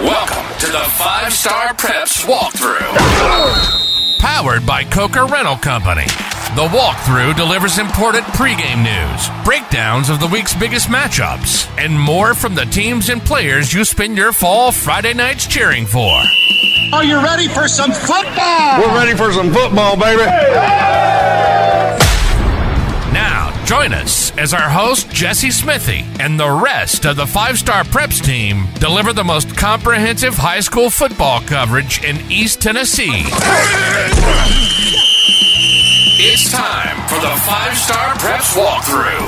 Welcome to the 5-Star Preps Walkthrough. Powered by Coker Rental Company. The Walkthrough delivers important pregame news, breakdowns of the week's biggest matchups, and more from the teams and players you spend your fall Friday nights cheering for. Are you ready for some football? We're ready for some football, baby. Now, join us as our host, Jesse Smithey, and the rest of the 5-Star Preps team deliver the most comprehensive high school football coverage in East Tennessee. It's time for the 5-Star Preps Walkthrough.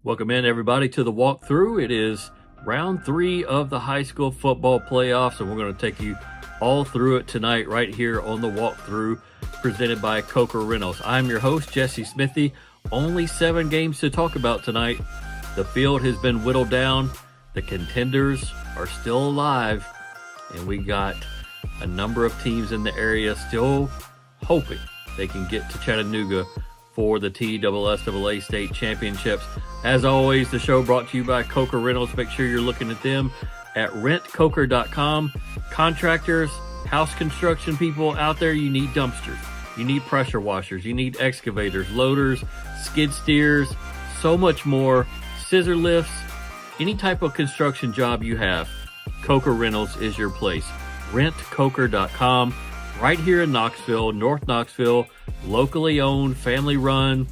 Welcome in, everybody, to the Walkthrough. It is round 3 of the high school football playoffs, and we're going to take you all through it tonight right here on the Walkthrough, presented by Coker Rentals. I'm your host, Jesse Smithey. Only 7 games to talk about tonight. The field has been whittled down. The contenders are still alive, and we got a number of teams in the area still hoping they can get to Chattanooga for the TSSAA state championships. As always, the show brought to you by Coker Rentals. Make sure you're looking at them at rentcoker.com. Contractors, house construction people out there, you need dumpsters, you need pressure washers, you need excavators, loaders, skid steers, so much more, scissor lifts, any type of construction job you have, Coker Rentals is your place. Rentcoker.com. Right here in Knoxville, North Knoxville, locally owned, family run,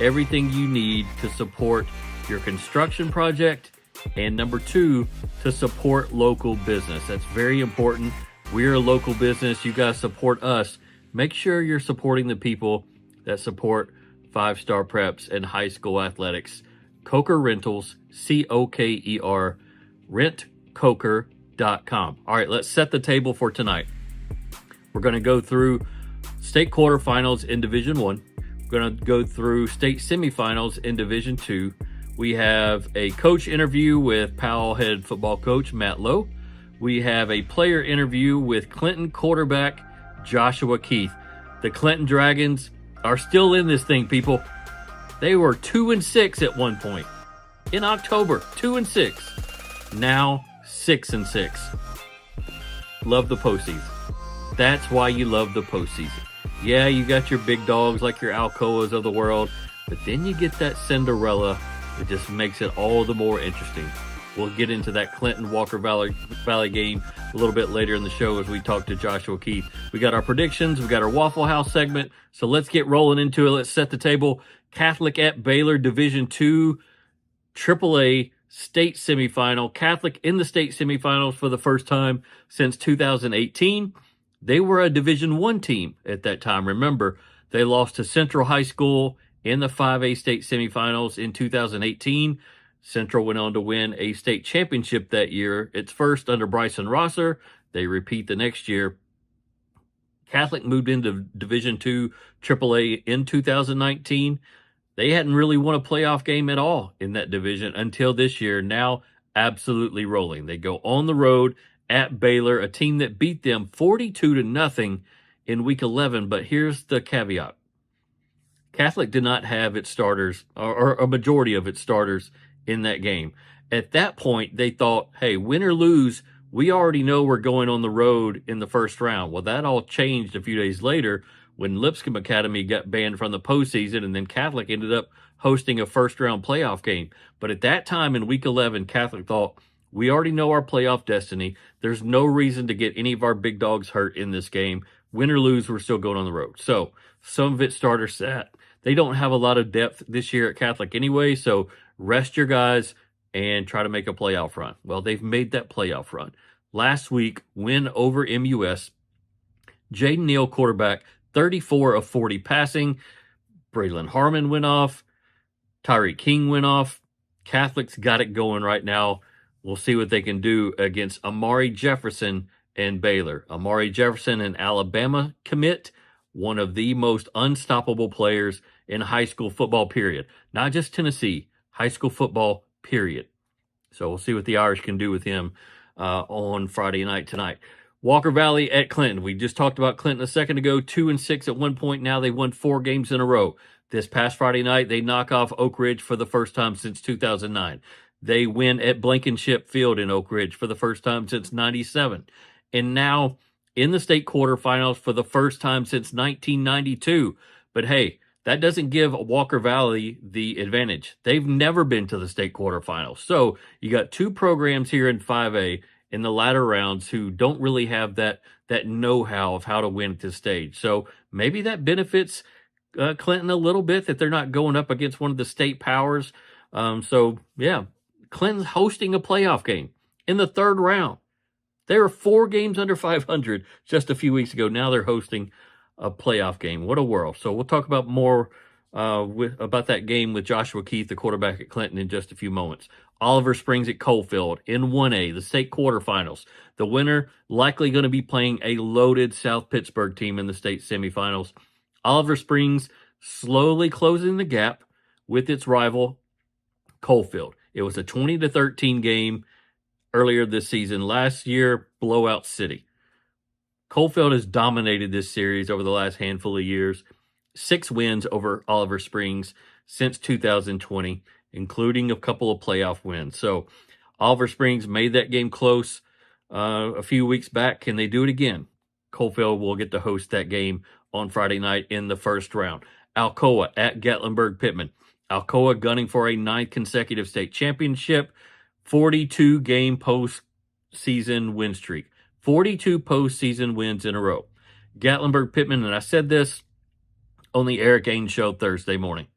everything you need to support your construction project, and number 2, to support local business. That's very important. We're a local business. You guys support us. Make sure you're supporting the people that support 5-Star Preps and high school athletics. Coker Rentals, C-O-K-E-R, rentcoker.com. All right, let's set the table for tonight. We're going to go through state quarterfinals in Division 1. We're going to go through state semifinals in Division 2. We have a coach interview with Powell head football coach Matt Lowe. We have a player interview with Clinton quarterback Joshua Keith. The Clinton Dragons are still in this thing, people. They were 2-6 at one point. In October, 2-6. Now 6-6. Love the postseason. That's why you love the postseason. Yeah, you got your big dogs like your Alcoas of the world, but then you get that Cinderella. It just makes it all the more interesting. We'll get into that Clinton Walker Valley game a little bit later in the show as we talk to Joshua Keith. We got our predictions. We got our Waffle House segment. So let's get rolling into it. Let's set the table. Catholic at Baylor, Division II, AAA state semifinal. Catholic in the state semifinals for the first time since 2018. They were a Division I team at that time. Remember, they lost to Central High School in the 5A state semifinals in 2018. Central went on to win a state championship that year. It's first under Bryson Rosser. They repeat the next year. Catholic moved into Division II AAA in 2019. They hadn't really won a playoff game at all in that division until this year. Now absolutely rolling. They go on the road at Baylor, a team that beat them 42-0 in week 11. But here's the caveat. Catholic did not have its starters, or a majority of its starters, in that game. At that point, they thought, hey, win or lose, we already know we're going on the road in the first round. Well, that all changed a few days later when Lipscomb Academy got banned from the postseason, and then Catholic ended up hosting a first-round playoff game. But at that time in week 11, Catholic thought, we already know our playoff destiny. There's no reason to get any of our big dogs hurt in this game. Win or lose, we're still going on the road. So some of its starters sat. They don't have a lot of depth this year at Catholic anyway, so rest your guys and try to make a playoff run. Well, they've made that playoff run. Last week, win over MUS. Jaden Neal, quarterback, 34 of 40 passing. Braylon Harmon went off. Tyree King went off. Catholic's got it going right now. We'll see what they can do against Amari Jefferson and Baylor. Amari Jefferson, an Alabama commit, one of the most unstoppable players in high school football, period. Not just Tennessee, high school football, period. So we'll see what the Irish can do with him on Friday night tonight. Walker Valley at Clinton. We just talked about Clinton a second ago, 2-6 at one point. Now they won 4 games in a row. This past Friday night, they knock off Oak Ridge for the first time since 2009. They win at Blankenship Field in Oak Ridge for the first time since 97. And now in the state quarterfinals for the first time since 1992. But hey, that doesn't give Walker Valley the advantage. They've never been to the state quarterfinals. So you got two programs here in 5A in the latter rounds who don't really have that know-how of how to win at this stage. So maybe that benefits Clinton a little bit, that they're not going up against one of the state powers. So yeah, Clinton's hosting a playoff game in the third round. They were 4 games under 500 just a few weeks ago. Now they're hosting a playoff game. What a world. So we'll talk about more about that game with Joshua Keith, the quarterback at Clinton, in just a few moments. Oliver Springs at Coalfield in 1A, the state quarterfinals. The winner likely going to be playing a loaded South Pittsburgh team in the state semifinals. Oliver Springs slowly closing the gap with its rival, Coalfield. It was a 20-13 game earlier this season. Last year, blowout city. Coalfield has dominated this series over the last handful of years. 6 wins over Oliver Springs since 2020, including a couple of playoff wins. So Oliver Springs made that game close a few weeks back. Can they do it again? Coalfield will get to host that game on Friday night in the first round. Alcoa at Gatlinburg-Pittman. Alcoa gunning for a 9th consecutive state championship. 42-game postseason win streak. 42 postseason wins in a row. Gatlinburg-Pittman, and I said this on the Eric Ains show Thursday morning.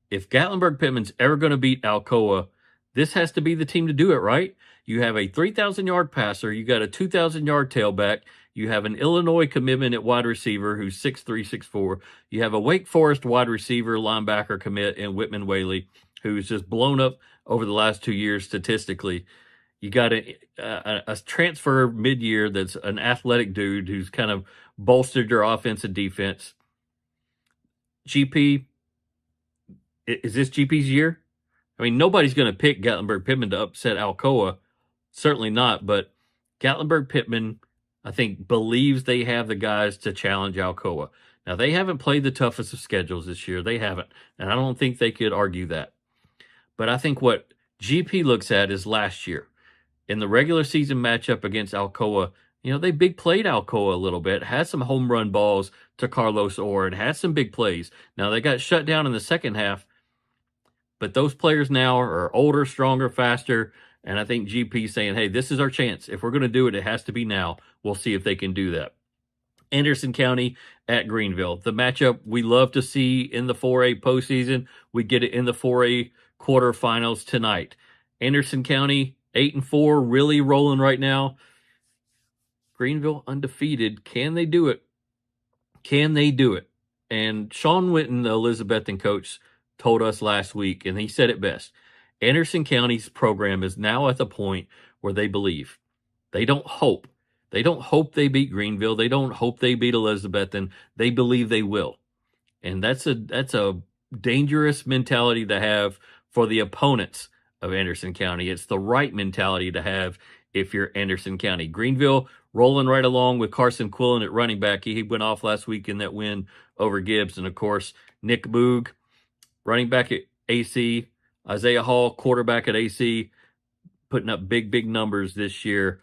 If Gatlinburg-Pittman's ever going to beat Alcoa, this has to be the team to do it, right? You have a 3,000-yard passer. You got a 2,000-yard tailback. You have an Illinois commitment at wide receiver who's 6'3", 6'4". You have a Wake Forest wide receiver linebacker commit in Whitman Whaley, who's just blown up over the last 2 years statistically. You got a transfer mid-year that's an athletic dude who's kind of bolstered your offense and defense. GP, is this GP's year? I mean, nobody's going to pick Gatlinburg-Pittman to upset Alcoa. Certainly not, but Gatlinburg-Pittman, I think, believes they have the guys to challenge Alcoa. Now, they haven't played the toughest of schedules this year. They haven't, and I don't think they could argue that. But I think what GP looks at is last year. In the regular season matchup against Alcoa, they big played Alcoa a little bit, had some home run balls to Carlos Orr, and had some big plays. Now, they got shut down in the second half, but those players now are older, stronger, faster, and I think GP's saying, hey, this is our chance. If we're going to do it, it has to be now. We'll see if they can do that. Anderson County at Greenville. The matchup we love to see in the 4A postseason. We get it in the 4A quarterfinals tonight. Anderson County, 8-4, really rolling right now. Greenville undefeated. Can they do it? Can they do it? And Sean Winton, the Elizabethan coach, told us last week, and he said it best. Anderson County's program is now at the point where they believe. They don't hope. They don't hope they beat Greenville. They don't hope they beat Elizabethan. They believe they will. And that's a dangerous mentality to have for the opponents of Anderson County. It's the right mentality to have if you're Anderson County. Greenville rolling right along with Carson Quillen at running back. He went off last week in that win over Gibbs. And, of course, Nick Boog, running back at AC. Isaiah Hall, quarterback at AC, putting up big numbers this year.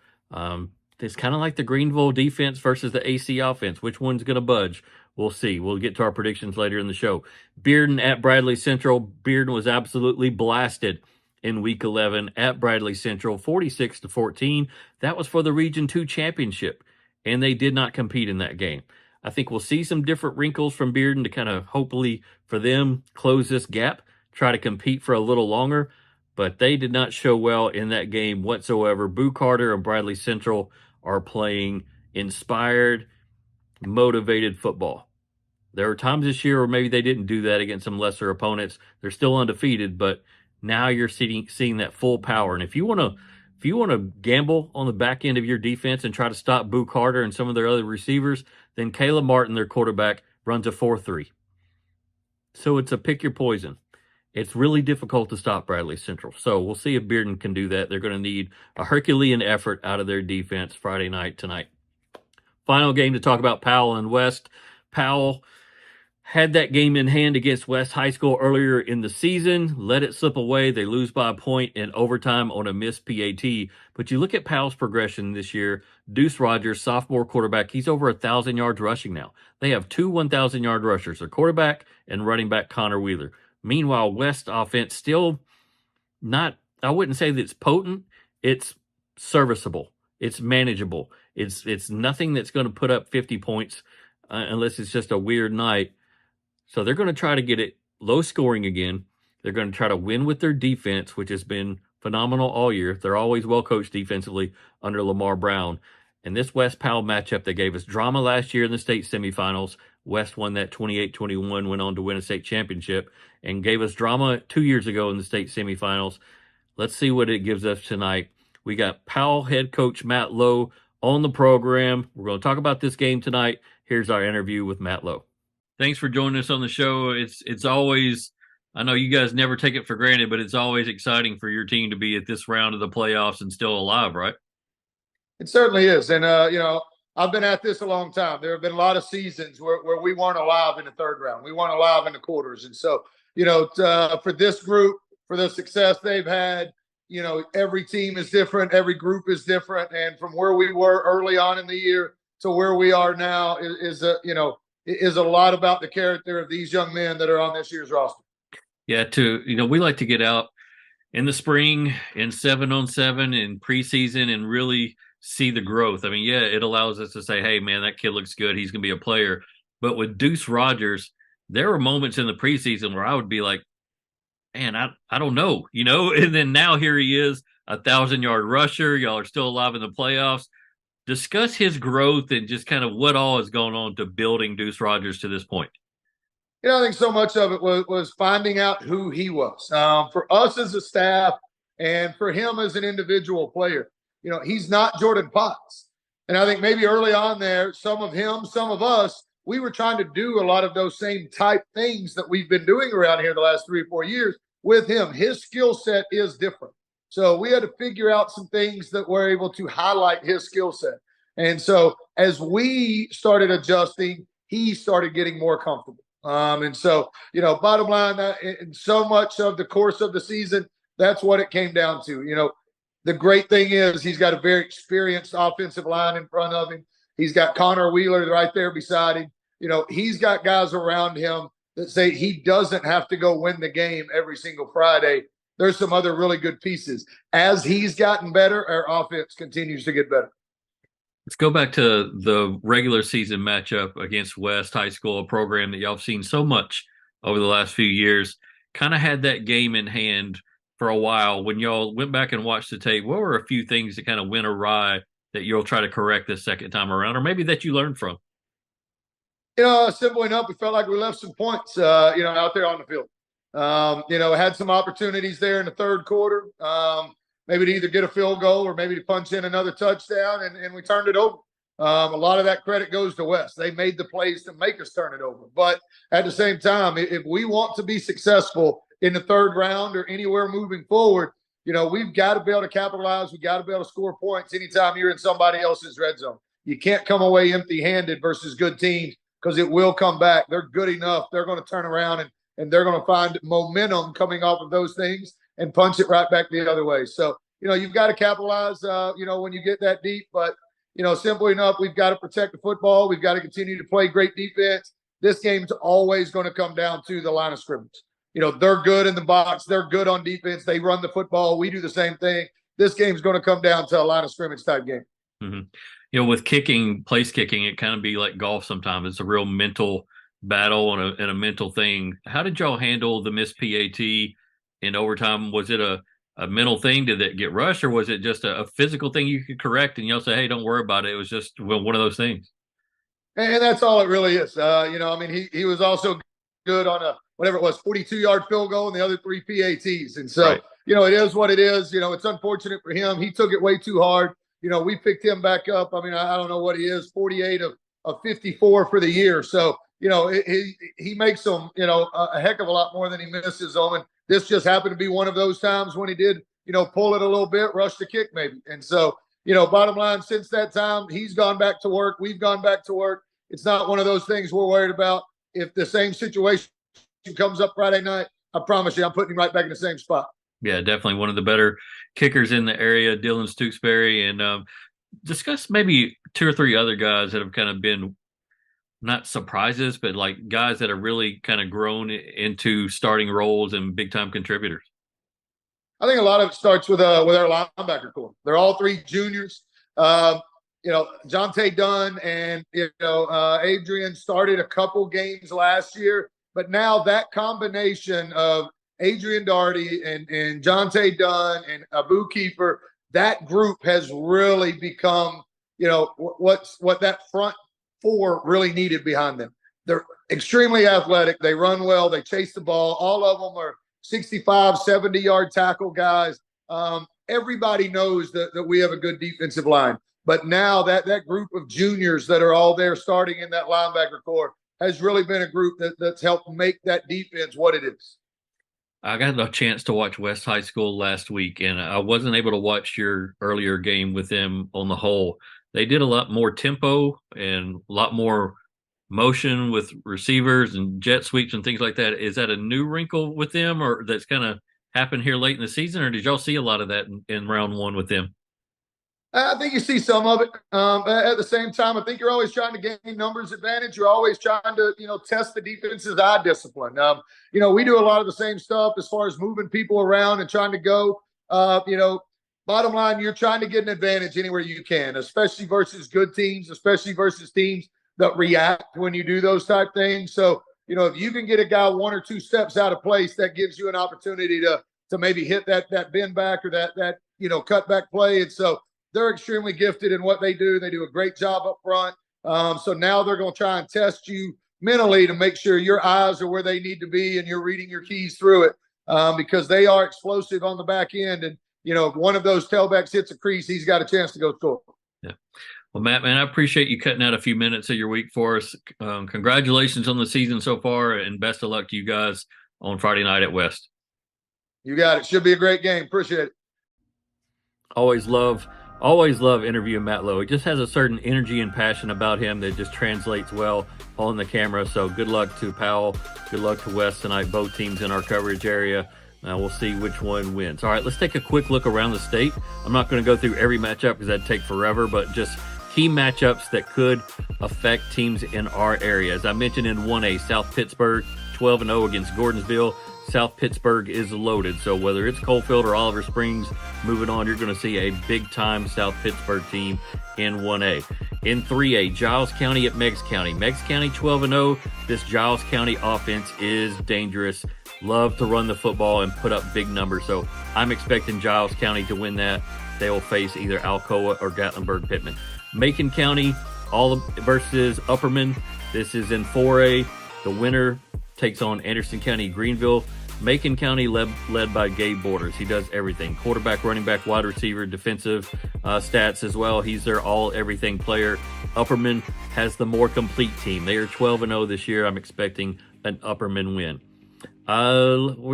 It's kind of like the Greenville defense versus the AC offense. Which one's going to budge? We'll see. We'll get to our predictions later in the show. Bearden at Bradley Central. Bearden was absolutely blasted in Week 11 at Bradley Central, 46-14. That was for the Region 2 championship, and they did not compete in that game. I think we'll see some different wrinkles from Bearden to kind of hopefully for them close this gap, try to compete for a little longer, but they did not show well in that game whatsoever. Boo Carter and Bradley Central are playing inspired, motivated football. There are times this year where maybe they didn't do that against some lesser opponents. They're still undefeated, but now you're seeing that full power. And if you want to gamble on the back end of your defense and try to stop Boo Carter and some of their other receivers, then Caleb Martin, their quarterback, runs a 4-3. So it's a pick your poison. It's really difficult to stop Bradley Central. So we'll see if Bearden can do that. They're going to need a Herculean effort out of their defense Friday night tonight. Final game to talk about, Powell and West. Powell had that game in hand against West High School earlier in the season, let it slip away. They lose by a point in overtime on a missed PAT. But you look at Powell's progression this year. Deuce Rogers, sophomore quarterback, he's over 1,000 yards rushing now. They have two 1,000-yard rushers, their quarterback and running back Connor Wheeler. Meanwhile, West offense still not, I wouldn't say that it's potent. It's serviceable. It's manageable. It's nothing that's going to put up 50 points unless it's just a weird night. So they're going to try to get it low scoring again. They're going to try to win with their defense, which has been phenomenal all year. They're always well coached defensively under Lamar Brown. And this West Powell matchup, they gave us drama last year in the state semifinals. West won that 28-21, went on to win a state championship, and gave us drama 2 years ago in the state semifinals. Let's see what it gives us tonight. We got Powell head coach Matt Lowe on the program. We're going to talk about this game tonight. Here's our interview with Matt Lowe. Thanks for joining us on the show. It's always, I know you guys never take it for granted, but it's always exciting for your team to be at this round of the playoffs and still alive, right? It certainly is. And, I've been at this a long time. There have been a lot of seasons where we weren't alive in the third round. We weren't alive in the quarters. And so, for this group, for the success they've had, every team is different. Every group is different. And from where we were early on in the year to where we are now is a lot about the character of these young men that are on this year's roster. Yeah, we like to get out in the spring in 7-on-7 in preseason and really see the growth. I mean, yeah, it allows us to say, hey, man, that kid looks good. He's going to be a player. But with Deuce Rogers, there were moments in the preseason where I would be like, man, I don't know, and then now here he is, 1,000-yard rusher. Y'all are still alive in the playoffs. Discuss his growth and just kind of what all has gone on to building Deuce Rogers to this point. I think so much of it was finding out who he was. For us as a staff and for him as an individual player, he's not Jordan Potts. And I think maybe early on there, some of him, some of us, we were trying to do a lot of those same type things that we've been doing around here the last 3 or 4 years with him. His skill set is different. So we had to figure out some things that were able to highlight his skill set. And so as we started adjusting, he started getting more comfortable. And so, bottom line, in so much of the course of the season, that's what it came down to. The great thing is he's got a very experienced offensive line in front of him. He's got Connor Wheeler right there beside him. He's got guys around him that say he doesn't have to go win the game every single Friday. There's some other really good pieces. As he's gotten better, our offense continues to get better. Let's go back to the regular season matchup against West High School, a program that y'all have seen so much over the last few years. Kind of had that game in hand for a while. When y'all went back and watched the tape, what were a few things that kind of went awry that you'll try to correct this second time around, or maybe that you learned from? Simple enough, we felt like we left some points, out there on the field. Had some opportunities there in the third quarter, maybe to either get a field goal or maybe to punch in another touchdown, and we turned it over. A lot of that credit goes to West. They made the plays to make us turn it over. But at the same time, if we want to be successful in the third round or anywhere moving forward, we've got to be able to capitalize. We've got to be able to score points anytime you're in somebody else's red zone. You can't come away empty-handed versus good teams because it will come back. They're good enough. They're going to turn around and they're going to find momentum coming off of those things and punch it right back the other way. So, you've got to capitalize, when you get that deep. But, simply enough, we've got to protect the football. We've got to continue to play great defense. This game's always going to come down to the line of scrimmage. They're good in the box. They're good on defense. They run the football. We do the same thing. This game's going to come down to a line of scrimmage type game. Mm-hmm. With kicking, place kicking, it kind of be like golf sometimes. It's a real mental battle and a mental thing. How did y'all handle the missed PAT in overtime? Was it a mental thing? Did it get rushed, or was it just a physical thing you could correct and y'all say, hey, don't worry about it? It was just one of those things. And that's all it really is. He was also good on a, whatever it was, 42-yard field goal and the other 3 PATs. And so, right. It is what it is. It's unfortunate for him. He took it way too hard. We picked him back up. I don't know what he is, 48 of 54 for the year. So, he makes them, a heck of a lot more than he misses them. And this just happened to be one of those times when he did, pull it a little bit, rush the kick maybe. And so, bottom line, since that time, he's gone back to work. We've gone back to work. It's not one of those things we're worried about. if the same situation comes up Friday night, I promise you, I'm putting him right back in the same spot. Yeah, definitely one of the better kickers in the area, Dylan Stooksbury. And discuss maybe 2 or 3 other guys that have kind of been not surprises, but like guys that are really kind of grown into starting roles and big time contributors. I think a lot of it starts with our linebacker core. They're all 3 juniors. Jonte Dunn and Adrian started a couple games last year, but now that combination of Adrian Darty and Jonte Dunn and Abu Kiefer, that group has really become, what that front 4 really needed behind them. They're extremely athletic. They run well. They chase the ball. All of them are 65, 70-yard tackle guys. Everybody knows that we have a good defensive line. But now that group of juniors that are all there starting in that linebacker core has really been a group that's helped make that defense what it is. I got a chance to watch West High School last week, and I wasn't able to watch your earlier game with them on the whole. They did a lot more tempo and a lot more motion with receivers and jet sweeps and things like that. Is that a new wrinkle with them, or that's kind of happened here late in the season, or did y'all see a lot of that in round 1 with them? I think you see some of it. At the same time, I think you're always trying to gain numbers advantage. You're always trying to, test the defense's eye discipline. We do a lot of the same stuff as far as moving people around and trying to go. Bottom line, you're trying to get an advantage anywhere you can, especially versus good teams, especially versus teams that react when you do those type things. So, if you can get a guy 1 or 2 steps out of place, that gives you an opportunity to maybe hit that bend back or that cutback play. And so they're extremely gifted in what they do. They do a great job up front. So now they're going to try and test you mentally to make sure your eyes are where they need to be and you're reading your keys through it because they are explosive on the back end. And, if one of those tailbacks hits a crease, he's got a chance to go score. Yeah. Well, Matt, man, I appreciate you cutting out a few minutes of your week for us. Congratulations on the season so far, and best of luck to you guys on Friday night at West. You got it. Should be a great game. Appreciate it. Always love interviewing Matt Lowe. He just has a certain energy and passion about him that just translates well on the camera. So good luck to Powell. Good luck to West tonight, both teams in our coverage area. We'll see which one wins. All right, let's take a quick look around the state. I'm not going to go through every matchup because that'd take forever, but just key matchups that could affect teams in our area. As I mentioned in 1A, South Pittsburgh 12-0 against Gordonsville. South Pittsburgh is loaded, so whether it's Coalfield or Oliver Springs, moving on, you're going to see a big-time South Pittsburgh team in 1A. In 3A, Giles County at Meigs County. Meigs County 12-0. This Giles County offense is dangerous. Love to run the football and put up big numbers, so I'm expecting Giles County to win that. They will face either Alcoa or Gatlinburg-Pittman. Macon County versus Upperman. This is in 4A. The winner takes on Anderson County Greenville. Macon County led by Gabe Borders. He does everything. Quarterback, running back, wide receiver, defensive stats as well. He's their all-everything player. Upperman has the more complete team. They are 12-0 this year. I'm expecting an Upperman win.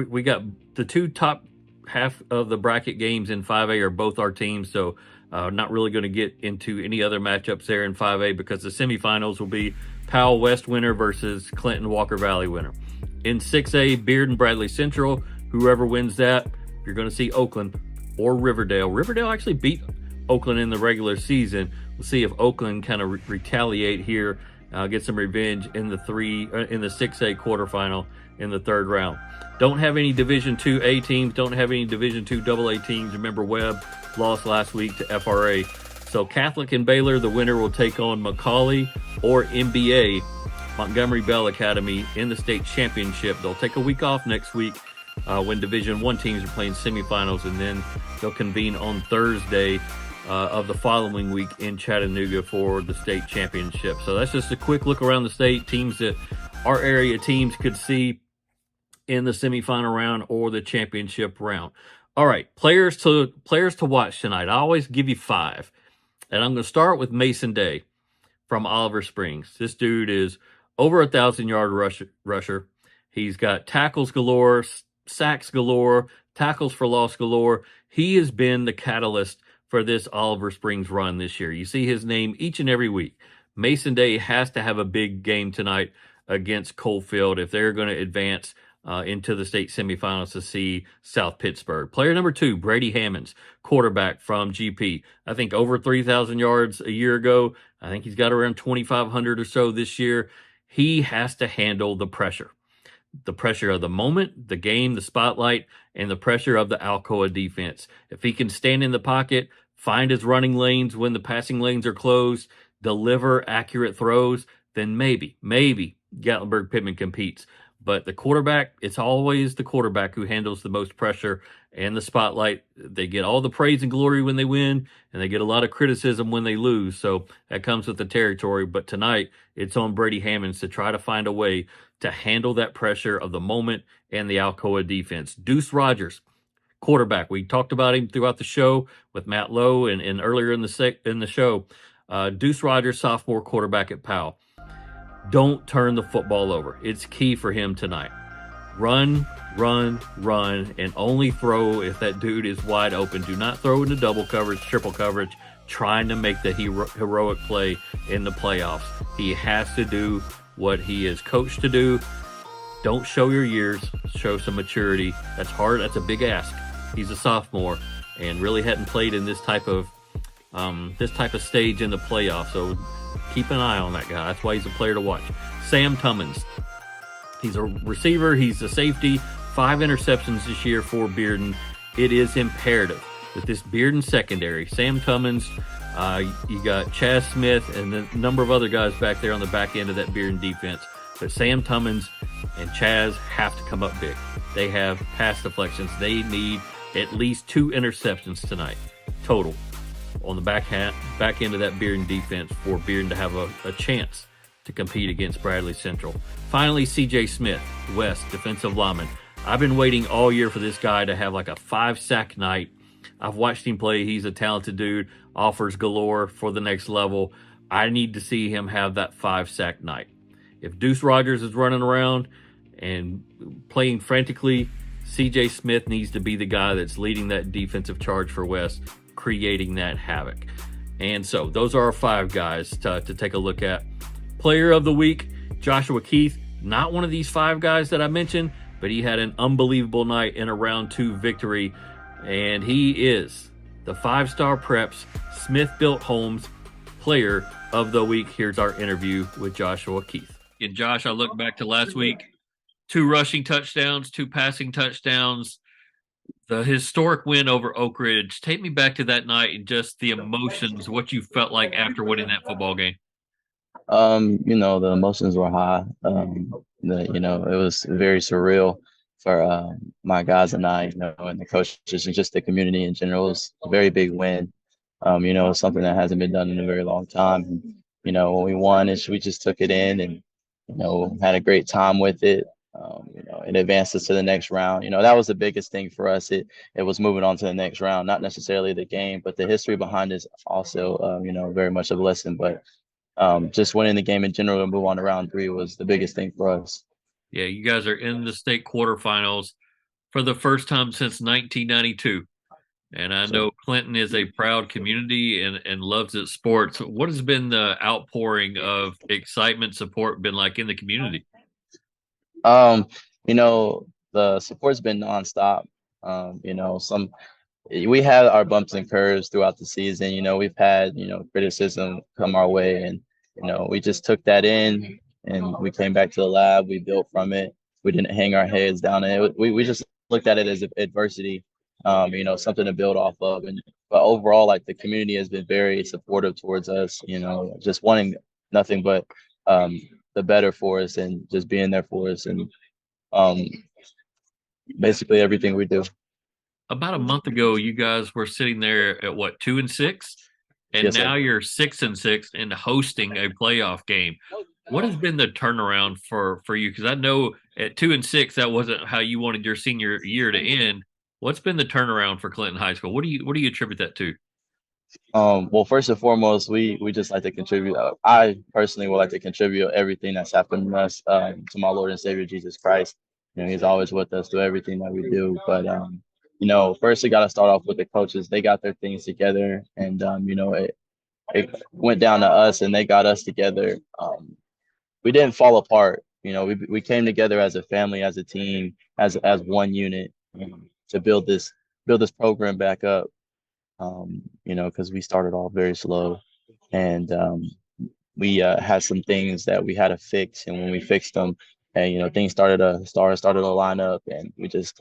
We got the 2 top half of the bracket games in 5A are both our teams, so not really going to get into any other matchups there in 5A because the semifinals will be Powell West winner versus Clinton Walker Valley winner. In 6A, Beard and Bradley Central, whoever wins that, you're going to see Oakland or Riverdale. Riverdale actually beat Oakland in the regular season. We'll see if Oakland kind of retaliate here, get some revenge in the 6A quarterfinal in the 3rd round. Don't have any Division II A teams. Don't have any Division II AA teams. Remember, Webb lost last week to FRA. So Catholic and Baylor, the winner will take on McCauley or MBA, Montgomery Bell Academy, in the state championship. They'll take a week off next week when Division I teams are playing semifinals, and then they'll convene on Thursday of the following week in Chattanooga for the state championship. So that's just a quick look around the state, teams that our area teams could see in the semifinal round or the championship round. All right, players to watch tonight. I always give you 5. And I'm going to start with Mason Day from Oliver Springs. This dude is over 1,000-yard rusher. He's got tackles galore, sacks galore, tackles for loss galore. He has been the catalyst for this Oliver Springs run this year. You see his name each and every week. Mason Day has to have a big game tonight against Coalfield if they're going to advance into the state semifinals to see South Pittsburgh. Player number 2, Brady Hammonds, quarterback from GP. I think over 3,000 yards a year ago. I think he's got around 2,500 or so this year. He has to handle the pressure of the moment, the game, the spotlight, and the pressure of the Alcoa defense. If he can stand in the pocket, find his running lanes when the passing lanes are closed, deliver accurate throws, then maybe Gatlinburg Pittman competes. But the quarterback, it's always the quarterback who handles the most pressure and the spotlight. They get all the praise and glory when they win, and they get a lot of criticism when they lose. So that comes with the territory. But tonight, it's on Brady Hammonds to try to find a way to handle that pressure of the moment and the Alcoa defense. Deuce Rogers, quarterback. We talked about him throughout the show with Matt Lowe and earlier in the show. Deuce Rogers, sophomore quarterback at Powell. Don't turn the football over. It's key for him tonight. Run, and only throw if that dude is wide open. Do not throw into double coverage, triple coverage, trying to make the heroic play in the playoffs. He has to do what he is coached to do. Don't show your years, show some maturity. That's hard. That's a big ask. He's a sophomore and really hadn't played in this type of stage in the playoffs. So keep an eye on that guy. That's why he's a player to watch. Sam Tummins. He's a receiver. He's a safety. 5 interceptions this year for Bearden. It is imperative that this Bearden secondary, Sam Tummins, you got Chaz Smith and a number of other guys back there on the back end of that Bearden defense. But Sam Tummins and Chaz have to come up big. They have pass deflections. They need at least 2 interceptions tonight total on the back end of that Bearden defense for Bearden to have a chance to compete against Bradley Central. Finally, CJ Smith, West defensive lineman. I've been waiting all year for this guy to have like a 5-sack night. I've watched him play. He's a talented dude, offers galore for the next level. I need to see him have that 5-sack night. If Deuce Rogers is running around and playing frantically, CJ Smith needs to be the guy that's leading that defensive charge for West, creating that havoc. And so those are our 5 guys to take a look at. Player of the week, Joshua Keith. Not one of these 5 guys that I mentioned, but he had an unbelievable night in a round 2 victory. And he is the 5-star Preps Smith-Built Homes Player of the Week. Here's our interview with Joshua Keith. And Josh, I look back to last week, 2 rushing touchdowns, 2 passing touchdowns, the historic win over Oak Ridge. Take me back to that night and just the emotions, what you felt like after winning that football game. The emotions were high. It was very surreal for my guys and I, and the coaches and just the community in general. It was a very big win. It's something that hasn't been done in a very long time. And, when we won, we just took it in and, had a great time with it. It advanced us to the next round. That was the biggest thing for us. It was moving on to the next round, not necessarily the game, but the history behind it also, very much a lesson. But just winning the game in general and move on to round 3 was the biggest thing for us. Yeah, you guys are in the state quarterfinals for the first time since 1992. And I know Clinton is a proud community and loves its sports. What has been the outpouring of excitement, support been like in the community? The support's been nonstop. We had our bumps and curves throughout the season. We've had, criticism come our way, and, we just took that in and we came back to the lab. We built from it. We didn't hang our heads down. We just looked at it as adversity, something to build off of. But overall, like, the community has been very supportive towards us, just wanting nothing but the better for us and just being there for us. And basically everything we do. About a month ago, you guys were sitting there at 2-6, and Yes, now sir. you're 6-6 and hosting a playoff game. What has been the turnaround for you? Because I know at 2-6, that wasn't how you wanted your senior year to end. What's been the turnaround for Clinton High School? What do you attribute that to? Well, first and foremost, we just like to contribute. I personally would like to contribute everything that's happened to us to my Lord and Savior Jesus Christ. He's always with us through everything that we do. But first we got to start off with the coaches. They got their things together, and it went down to us, and they got us together. We didn't fall apart. we came together as a family, as a team, as one unit, to build this program back up. Because we started off very slow, and we had some things that we had to fix, and when we fixed them, and things started to line up, and we just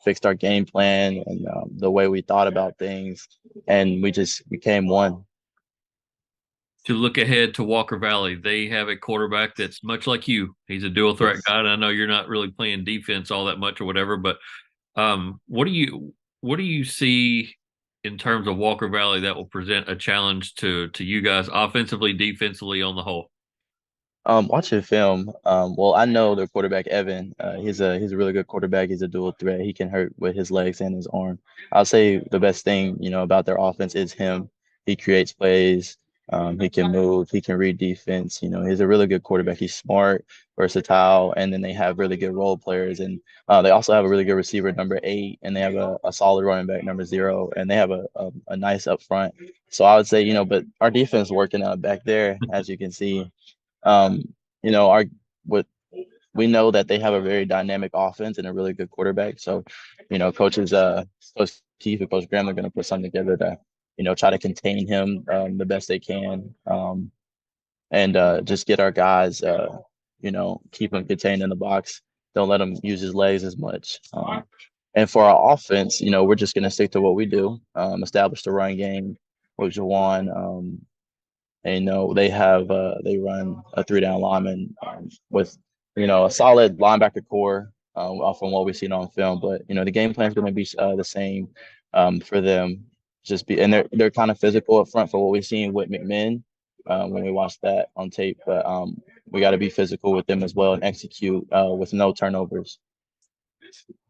fixed our game plan and the way we thought about things, and we just became one. To look ahead to Walker Valley, they have a quarterback that's much like you. He's a dual threat guy, and I know you're not really playing defense all that much or whatever, but what do you see in terms of Walker Valley that will present a challenge to you guys offensively, defensively on the whole? Watching film, well, I know their quarterback Evan. He's a really good quarterback. He's a dual threat. He can hurt with his legs and his arm. I'll say the best thing about their offense is him. He creates plays. He can move. He can read defense. He's a really good quarterback. He's smart, versatile, and then they have really good role players. And they also have a really good receiver, number 8, and they have a solid running back, number 0, and they have a nice up front. So I would say, but our defense working out back there, as you can see. We know that they have a very dynamic offense and a really good quarterback. So, Coach Keith and Coach Graham are going to put something together to, try to contain him the best they can, and just get our guys, keep him contained in the box. Don't let him use his legs as much. And for our offense, we're just going to stick to what we do, establish the run game, with Jawan. And they run a 3-down lineman with a solid linebacker core from what we've seen on film. But the game plan is going to be the same for them. And they're kind of physical up front for what we've seen with McMinn when we watched that on tape. But we got to be physical with them as well and execute with no turnovers.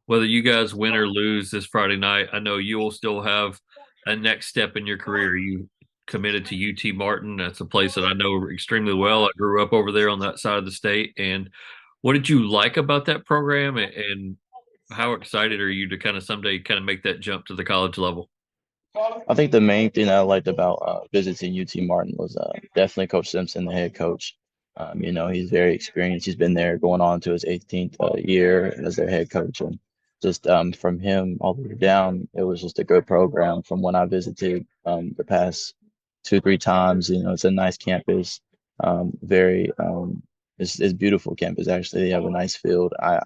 Whether you guys win or lose this Friday night, I know you will still have a next step in your career. You committed to UT Martin. That's a place that I know extremely well. I grew up over there on that side of the state. And what did you like about that program, and how excited are you to kind of someday kind of make that jump to the college level? I think the main thing that I liked about visiting UT Martin was definitely Coach Simpson, the head coach. He's very experienced. He's been there going on to his 18th year as their head coach. And just from him all the way down, it was just a good program from when I visited the past 2-3 times. It's a nice campus, it's beautiful campus. Actually, they have a nice field. I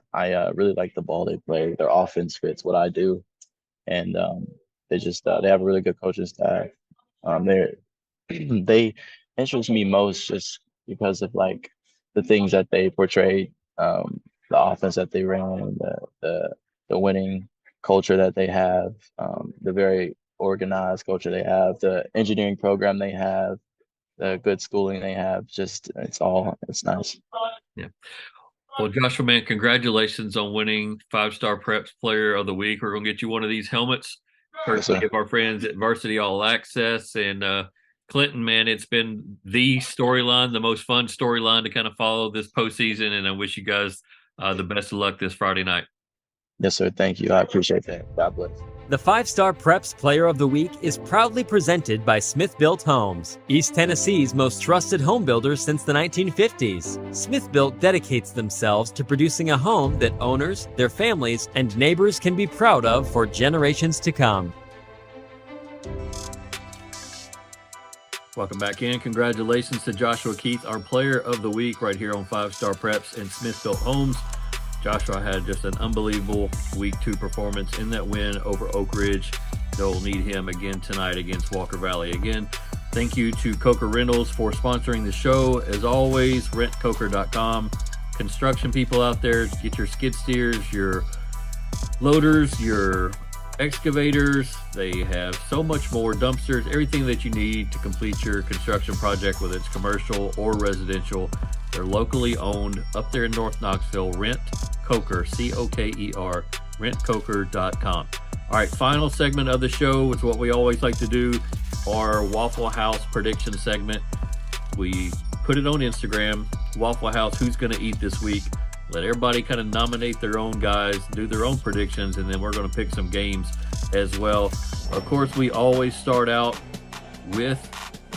really like the ball they play. Their offense fits what I do, and they have a really good coaching staff. They interest me most just because of like the things that they portrayed, the offense that they ran, the winning culture that they have, the very organized culture they have, the engineering program they have, the good schooling they have. It's nice. Yeah. Well, Joshua, man, congratulations on winning 5-Star Preps Player of the Week. We're going to get you one of these helmets, courtesy of our friends at Varsity All Access. And Clinton, man, it's been the storyline, the most fun storyline to kind of follow this postseason. And I wish you guys the best of luck this Friday night. Yes, sir. Thank you. I appreciate that. God bless. The 5-Star Preps Player of the Week is proudly presented by Smith Built Homes, East Tennessee's most trusted home builders since the 1950s. Smith Built dedicates themselves to producing a home that owners, their families, and neighbors can be proud of for generations to come. Welcome back in. Congratulations to Joshua Keith, our Player of the Week right here on 5-Star Preps and Smith Built Homes. Joshua had just an unbelievable Week 2 performance in that win over Oak Ridge. They'll need him again tonight against Walker Valley. Again, thank you to Coker Rentals for sponsoring the show. As always, rentcoker.com. Construction people out there, get your skid steers, your loaders, your excavators. They have so much more, dumpsters, everything that you need to complete your construction project, whether it's commercial or residential. They're locally owned up there in North Knoxville. Rent Coker, Coker, rentcoker.com. All right, final segment of the show is what we always like to do, our Waffle House prediction segment. We put it on Instagram, Waffle House, who's going to eat this week. Let everybody kind of nominate their own guys, do their own predictions, and then we're going to pick some games as well. Of course, we always start out with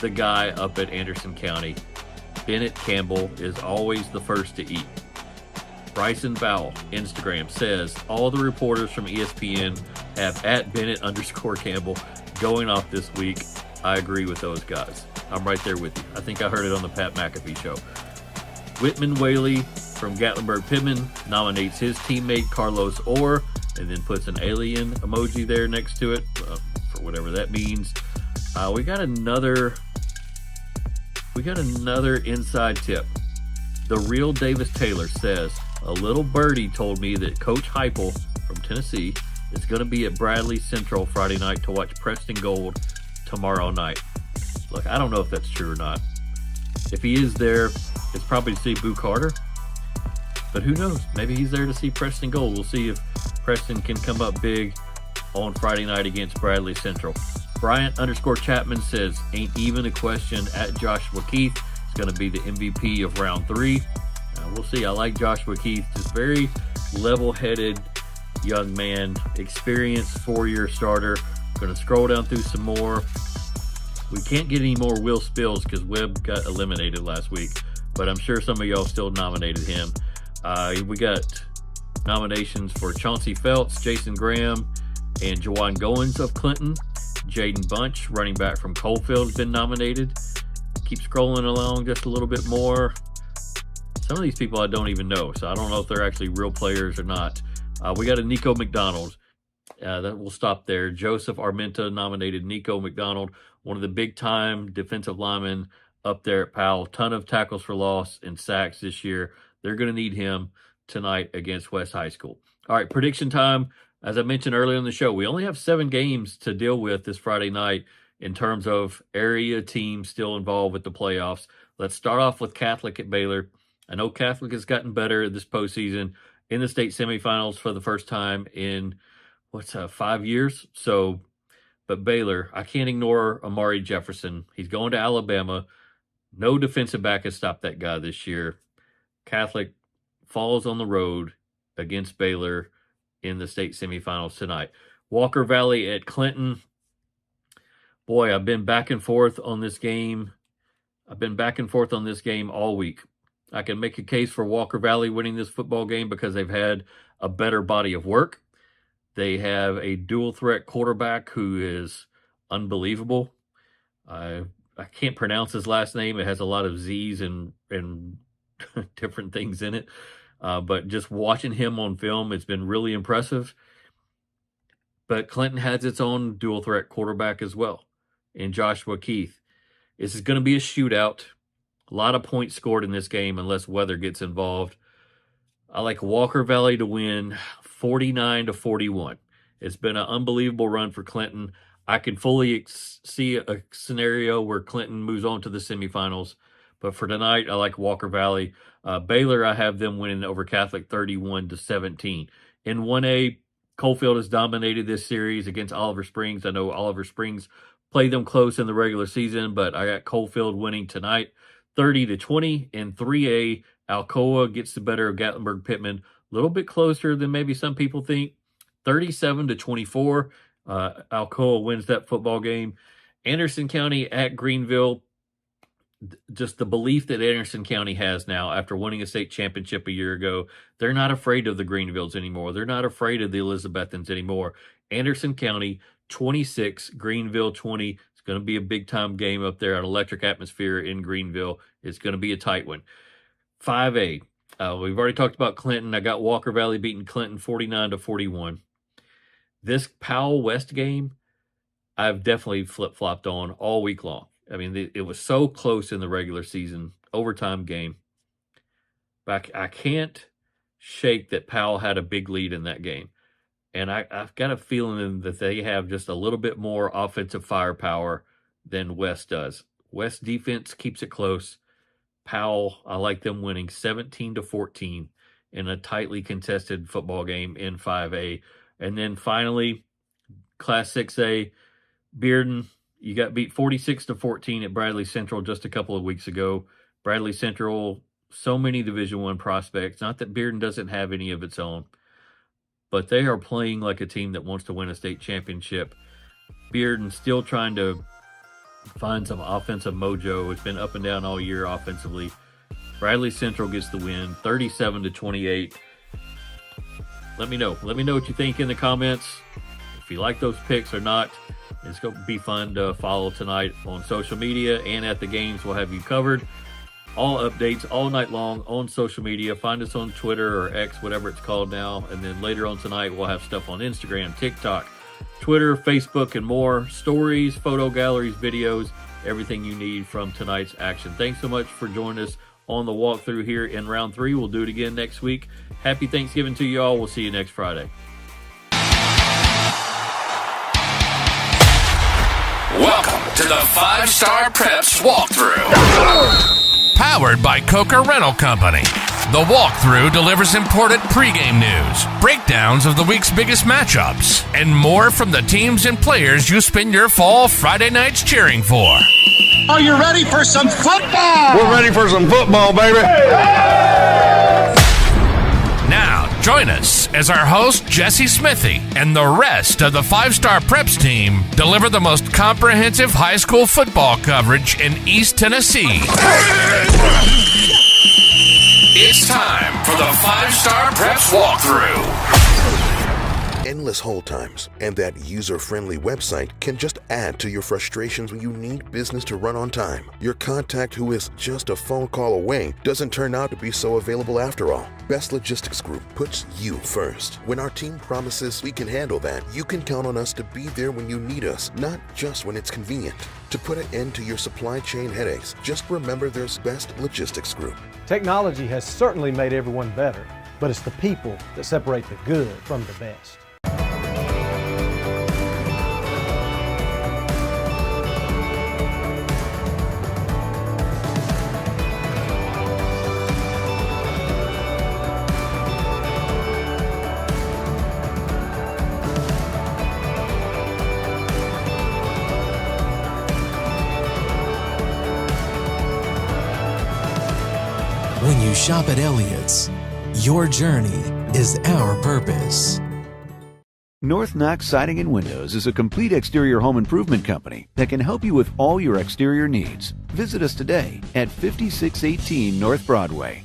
the guy up at Anderson County. Bennett Campbell is always the first to eat. Bryson Vowell, Instagram, says all the reporters from ESPN have at Bennett_Campbell going off this week. I agree with those guys. I'm right there with you. I think I heard it on the Pat McAfee show. Whitman Whaley from Gatlinburg-Pittman nominates his teammate Carlos Orr and then puts an alien emoji there next to it for whatever that means. We got another inside tip. The real Davis Taylor says, a little birdie told me that Coach Heupel from Tennessee is going to be at Bradley Central Friday night to watch Preston Gold tomorrow night. Look, I don't know if that's true or not. If he is there, it's probably to see Boo Carter. But who knows? Maybe he's there to see Preston Gold. We'll see if Preston can come up big on Friday night against Bradley Central. Bryant_Chapman says, ain't even a question at Joshua Keith. It's going to be the MVP of round 3. We'll see. I like Joshua Keith. Just very level-headed young man. Experienced 4-year starter. Going to scroll down through some more. We can't get any more Will Spills because Webb got eliminated last week. But I'm sure some of y'all still nominated him. We got nominations for Chauncey Phelps, Jason Graham, and Jawan Goins of Clinton. Jaden Bunch, running back from Coalfield, has been nominated. Keep scrolling along just a little bit more. Some of these people I don't even know, so I don't know if they're actually real players or not. We got a Nico McDonald. That will stop there. Joseph Armenta nominated Nico McDonald, one of the big-time defensive linemen up there at Powell. Ton of tackles for loss and sacks this year. They're going to need him tonight against West High School. All right, prediction time. As I mentioned earlier in the show, we only have 7 games to deal with this Friday night in terms of area teams still involved with the playoffs. Let's start off with Catholic at Baylor. I know Catholic has gotten better this postseason in the state semifinals for the first time in, 5 years? But Baylor, I can't ignore Amari Jefferson. He's going to Alabama. No defensive back has stopped that guy this year. Catholic falls on the road against Baylor in the state semifinals tonight. Walker Valley at Clinton. Boy, I've been back and forth on this game. All week. I can make a case for Walker Valley winning this football game because they've had a better body of work. They have a dual threat quarterback who is unbelievable. I can't pronounce his last name. It has a lot of Z's and different things in it. But just watching him on film, it's been really impressive. But Clinton has its own dual threat quarterback as well in Joshua Keith. This is going to be a shootout. A lot of points scored in this game unless weather gets involved. I like Walker Valley to win 49-41. It's been an unbelievable run for Clinton. I can fully see a scenario where Clinton moves on to the semifinals. But for tonight, I like Walker Valley. Baylor, I have them winning over Catholic 31-17. In 1A, Coalfield has dominated this series against Oliver Springs. I know Oliver Springs played them close in the regular season, but I got Coalfield winning tonight 30-20. In 3A, Alcoa gets the better of Gatlinburg-Pittman. A little bit closer than maybe some people think. 37-24. Alcoa wins that football game. Anderson County at Greenville. Just the belief that Anderson County has now after winning a state championship a year ago. They're not afraid of the Greenvilles anymore. They're not afraid of the Elizabethans anymore. Anderson County 26, Greenville 20. It's going to be a big-time game up there, an electric atmosphere in Greenville. It's going to be a tight one. 5A. We've already talked about Clinton. I got Walker Valley beating Clinton 49-41. This Powell West game, I've definitely flip-flopped on all week long. I mean, it was so close in the regular season, overtime game. But I can't shake that Powell had a big lead in that game. And I've got a feeling that they have just a little bit more offensive firepower than West does. West defense keeps it close. Powell, I like them winning 17-14 in a tightly contested football game in 5A. And then finally, Class 6A, Bearden, you got beat 46-14 at Bradley Central just a couple of weeks ago. Bradley Central, so many Division I prospects. Not that Bearden doesn't have any of its own, but they are playing like a team that wants to win a state championship. Bearden still trying to find some offensive mojo. It's been up and down all year offensively. Bradley Central gets the win, 37-28. let me know. Let me know what you think in the comments. If you like those picks or not. It's going to be fun to follow tonight on social media and at the games. We'll have you covered. All updates all night long on social media. Find us on Twitter or X, whatever it's called now. And then later on tonight, we'll have stuff on Instagram, TikTok, Twitter, Facebook, and more. Stories, photo galleries, videos, everything you need from tonight's action. Thanks so much for joining us on the walkthrough here in round 3. We'll do it again next week. Happy Thanksgiving to you all. We'll see you next Friday. Welcome to the 5-Star Preps Walkthrough. Powered by Coker Rental Company. The walkthrough delivers important pregame news, breakdowns of the week's biggest matchups, and more from the teams and players you spend your fall Friday nights cheering for. Are you ready for some football? We're ready for some football, baby. Now, join us as our host, Jesse Smithey, and the rest of the 5-Star Preps team deliver the most comprehensive high school football coverage in East Tennessee. It's time for the 5-Star Preps Walkthrough. Endless hold times and that user-friendly website can just add to your frustrations when you need business to run on time. Your contact, who is just a phone call away, doesn't turn out to be so available after all. Best Logistics Group puts you first. When our team promises we can handle that, you can count on us to be there when you need us, not just when it's convenient. To put an end to your supply chain headaches, just remember there's Best Logistics Group. Technology has certainly made everyone better, but it's the people that separate the good from the best. When you shop at Elliott's, your journey is our purpose. North Knox Siding and Windows is a complete exterior home improvement company that can help you with all your exterior needs. Visit us today at 5618 North Broadway.